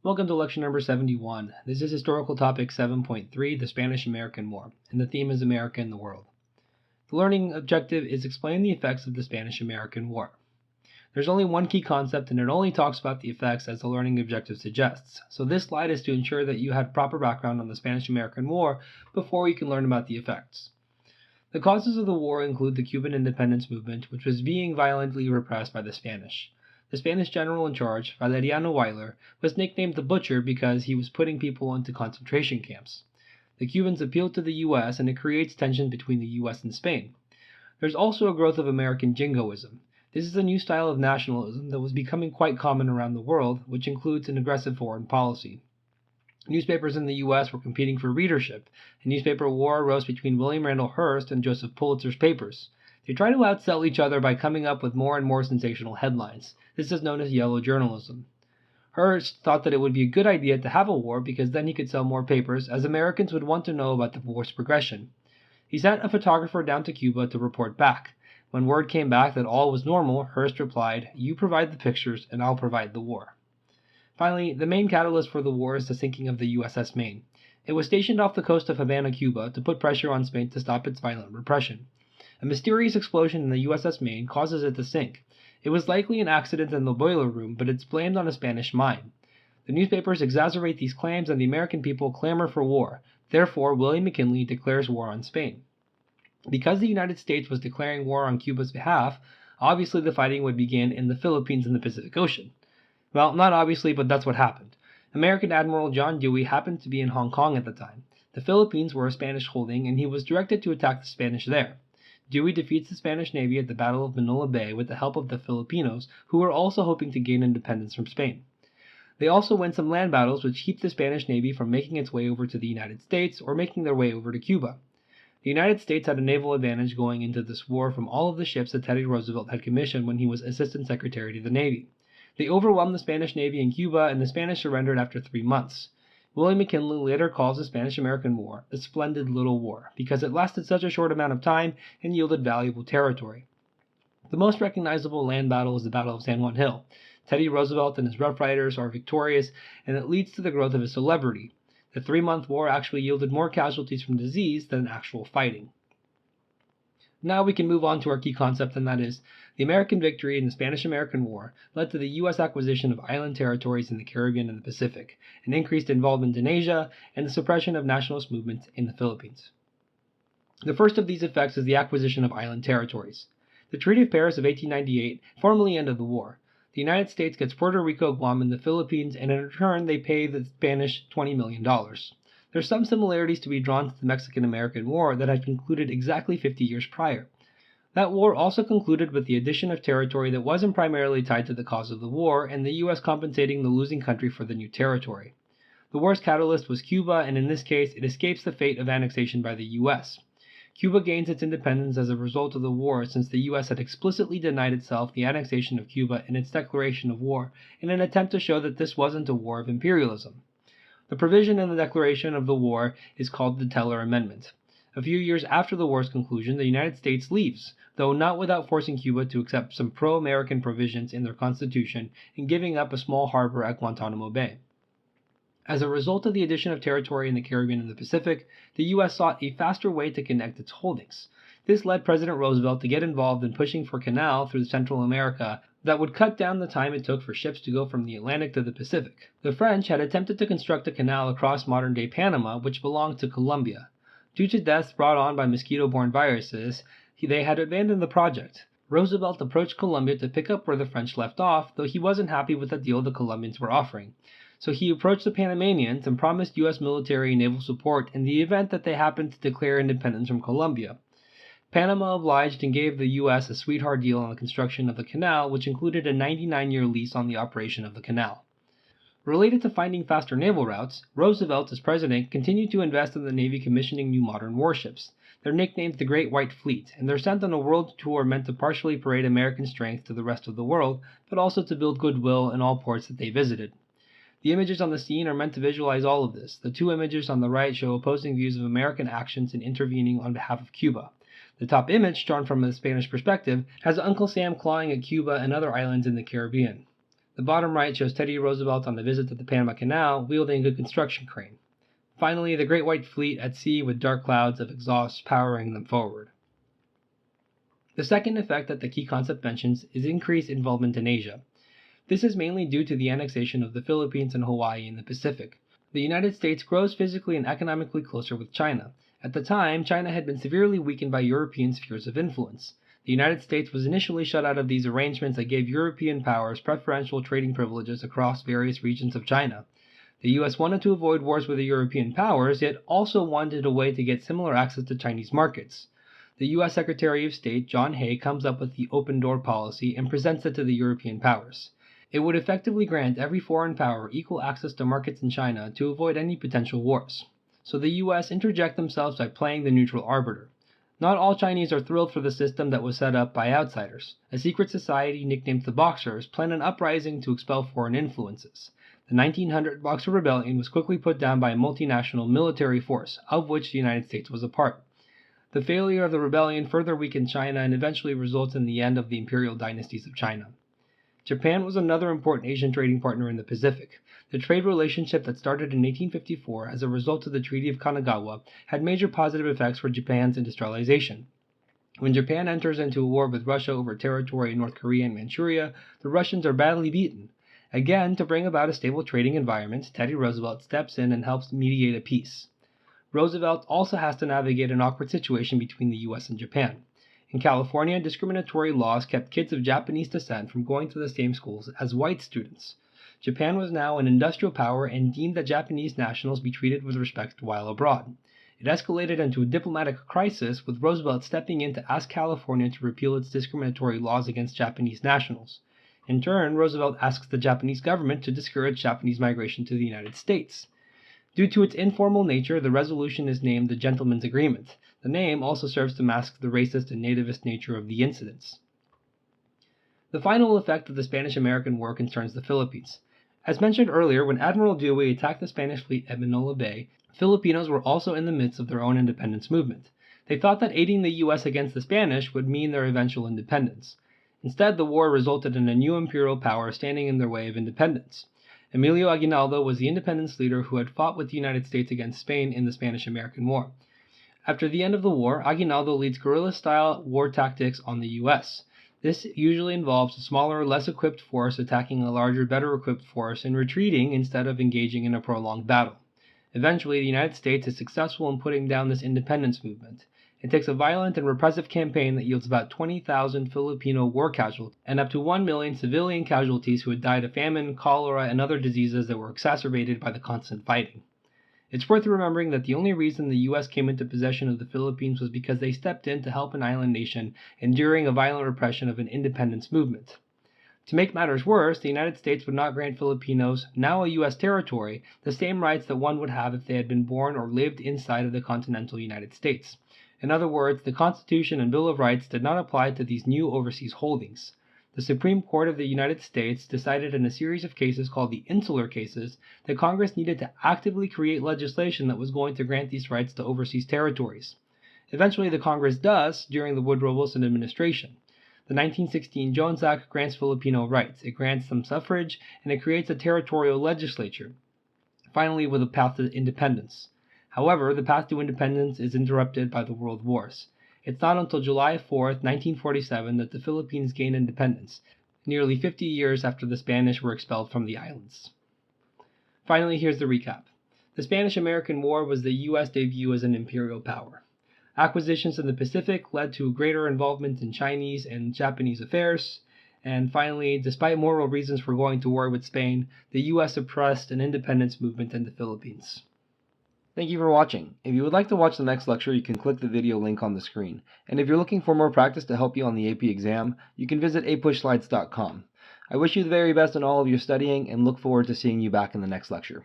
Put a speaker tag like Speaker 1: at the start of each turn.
Speaker 1: Welcome to lecture number 71. This is historical topic 7.3, the Spanish-American War, and the theme is America and the world. The learning objective is explain the effects of the Spanish-American War. There's only one key concept and it only talks about the effects as the learning objective suggests. So this slide is to ensure that you had proper background on the Spanish-American War before you can learn about the effects. The causes of the war include the Cuban independence movement, which was being violently repressed by the Spanish. The Spanish general in charge, Valeriano Weyler, was nicknamed the Butcher because he was putting people into concentration camps. The Cubans appealed to the U.S. and it creates tension between the U.S. and Spain. There's also a growth of American jingoism. This is a new style of nationalism that was becoming quite common around the world, which includes an aggressive foreign policy. Newspapers in the U.S. were competing for readership. A newspaper war arose between William Randolph Hearst and Joseph Pulitzer's papers. They try to outsell each other by coming up with more and more sensational headlines. This is known as yellow journalism. Hearst thought that it would be a good idea to have a war because then he could sell more papers, as Americans would want to know about the war's progression. He sent a photographer down to Cuba to report back. When word came back that all was normal, Hearst replied, "You provide the pictures and I'll provide the war." Finally, the main catalyst for the war is the sinking of the USS Maine. It was stationed off the coast of Havana, Cuba, to put pressure on Spain to stop its violent repression. A mysterious explosion in the USS Maine causes it to sink. It was likely an accident in the boiler room, but it's blamed on a Spanish mine. The newspapers exaggerate these claims and the American people clamor for war. Therefore, William McKinley declares war on Spain. Because the United States was declaring war on Cuba's behalf, obviously the fighting would begin in the Philippines and the Pacific Ocean. Well, not obviously, but that's what happened. American Admiral John Dewey happened to be in Hong Kong at the time. The Philippines were a Spanish holding, and he was directed to attack the Spanish there. Dewey defeats the Spanish Navy at the Battle of Manila Bay with the help of the Filipinos, who were also hoping to gain independence from Spain. They also win some land battles which keep the Spanish Navy from making its way over to the United States or making their way over to Cuba. The United States had a naval advantage going into this war from all of the ships that Teddy Roosevelt had commissioned when he was Assistant Secretary to the Navy. They overwhelmed the Spanish Navy in Cuba, and the Spanish surrendered after 3 months. William McKinley later calls the Spanish-American War a splendid little war, because it lasted such a short amount of time and yielded valuable territory. The most recognizable land battle is the Battle of San Juan Hill. Teddy Roosevelt and his Rough Riders are victorious, and it leads to the growth of his celebrity. The 3-month war actually yielded more casualties from disease than actual fighting. Now we can move on to our key concept, and that is, the American victory in the Spanish-American War led to the U.S. acquisition of island territories in the Caribbean and the Pacific, an increased involvement in Asia, and the suppression of nationalist movements in the Philippines. The first of these effects is the acquisition of island territories. The Treaty of Paris of 1898 formally ended the war. The United States gets Puerto Rico, Guam, and the Philippines, and in return they pay the Spanish $20 million. There's some similarities to be drawn to the Mexican-American War that had concluded exactly 50 years prior. That war also concluded with the addition of territory that wasn't primarily tied to the cause of the war, and the U.S. compensating the losing country for the new territory. The war's catalyst was Cuba, and in this case, it escapes the fate of annexation by the U.S. Cuba gains its independence as a result of the war, since the U.S. had explicitly denied itself the annexation of Cuba in its declaration of war in an attempt to show that this wasn't a war of imperialism. The provision in the declaration of the war is called the Teller Amendment. A few years after the war's conclusion, the United States leaves, though not without forcing Cuba to accept some pro-American provisions in their constitution and giving up a small harbor at Guantanamo Bay. As a result of the addition of territory in the Caribbean and the Pacific, the U.S. sought a faster way to connect its holdings. This led President Roosevelt to get involved in pushing for a canal through Central America that would cut down the time it took for ships to go from the Atlantic to the Pacific. The French had attempted to construct a canal across modern-day Panama, which belonged to Colombia. Due to deaths brought on by mosquito-borne viruses, they had abandoned the project. Roosevelt approached Colombia to pick up where the French left off, though he wasn't happy with the deal the Colombians were offering. So he approached the Panamanians and promised U.S. military and naval support in the event that they happened to declare independence from Colombia. Panama obliged and gave the U.S. a sweetheart deal on the construction of the canal, which included a 99-year lease on the operation of the canal. Related to finding faster naval routes, Roosevelt, as president, continued to invest in the Navy commissioning new modern warships. They're nicknamed the Great White Fleet, and they're sent on a world tour meant to partially parade American strength to the rest of the world, but also to build goodwill in all ports that they visited. The images on the scene are meant to visualize all of this. The two images on the right show opposing views of American actions in intervening on behalf of Cuba. The top image, drawn from a Spanish perspective, has Uncle Sam clawing at Cuba and other islands in the Caribbean. The bottom right shows Teddy Roosevelt on a visit to the Panama Canal wielding a construction crane. Finally, the Great White Fleet at sea with dark clouds of exhaust powering them forward. The second effect that the key concept mentions is increased involvement in Asia. This is mainly due to the annexation of the Philippines and Hawaii in the Pacific. The United States grows physically and economically closer with China. At the time, China had been severely weakened by European spheres of influence. The United States was initially shut out of these arrangements that gave European powers preferential trading privileges across various regions of China. The US wanted to avoid wars with the European powers, yet also wanted a way to get similar access to Chinese markets. The US Secretary of State John Hay comes up with the open door policy and presents it to the European powers. It would effectively grant every foreign power equal access to markets in China to avoid any potential wars. So the US interject themselves by playing the neutral arbiter. Not all Chinese are thrilled for the system that was set up by outsiders. A secret society nicknamed the Boxers planned an uprising to expel foreign influences. The 1900 Boxer Rebellion was quickly put down by a multinational military force, of which the United States was a part. The failure of the rebellion further weakened China and eventually results in the end of the imperial dynasties of China. Japan was another important Asian trading partner in the Pacific. The trade relationship that started in 1854 as a result of the Treaty of Kanagawa had major positive effects for Japan's industrialization. When Japan enters into a war with Russia over territory in North Korea and Manchuria, the Russians are badly beaten. Again, to bring about a stable trading environment, Teddy Roosevelt steps in and helps mediate a peace. Roosevelt also has to navigate an awkward situation between the US and Japan. In California, discriminatory laws kept kids of Japanese descent from going to the same schools as white students. Japan was now an industrial power and deemed that Japanese nationals be treated with respect while abroad. It escalated into a diplomatic crisis, with Roosevelt stepping in to ask California to repeal its discriminatory laws against Japanese nationals. In turn, Roosevelt asks the Japanese government to discourage Japanese migration to the United States. Due to its informal nature, the resolution is named the Gentleman's Agreement. The name also serves to mask the racist and nativist nature of the incidents. The final effect of the Spanish-American War concerns the Philippines. As mentioned earlier, when Admiral Dewey attacked the Spanish fleet at Manila Bay, Filipinos were also in the midst of their own independence movement. They thought that aiding the U.S. against the Spanish would mean their eventual independence. Instead, the war resulted in a new imperial power standing in their way of independence. Emilio Aguinaldo was the independence leader who had fought with the United States against Spain in the Spanish-American War. After the end of the war, Aguinaldo leads guerrilla-style war tactics on the U.S. This usually involves a smaller, less equipped force attacking a larger, better equipped force and retreating instead of engaging in a prolonged battle. Eventually, the United States is successful in putting down this independence movement. It takes a violent and repressive campaign that yields about 20,000 Filipino war casualties and up to 1 million civilian casualties who had died of famine, cholera, and other diseases that were exacerbated by the constant fighting. It's worth remembering that the only reason the U.S. came into possession of the Philippines was because they stepped in to help an island nation enduring a violent repression of an independence movement. To make matters worse, the United States would not grant Filipinos, now a U.S. territory, the same rights that one would have if they had been born or lived inside of the continental United States. In other words, the Constitution and Bill of Rights did not apply to these new overseas holdings. The Supreme Court of the United States decided in a series of cases called the Insular Cases that Congress needed to actively create legislation that was going to grant these rights to overseas territories. Eventually, the Congress does during the Woodrow Wilson administration. The 1916 Jones Act grants Filipino rights, it grants them suffrage, and it creates a territorial legislature, finally with a path to independence. However, the path to independence is interrupted by the World Wars. It's not until July 4, 1947 that the Philippines gain independence, nearly 50 years after the Spanish were expelled from the islands. Finally, here's the recap. The Spanish-American War was the U.S. debut as an imperial power. Acquisitions in the Pacific led to greater involvement in Chinese and Japanese affairs. And finally, despite moral reasons for going to war with Spain, the U.S. suppressed an independence movement in the Philippines. Thank you for watching. If you would like to watch the next lecture, you can click the video link on the screen. And if you're looking for more practice to help you on the AP exam, you can visit apushslides.com. I wish you the very best in all of your studying and look forward to seeing you back in the next lecture.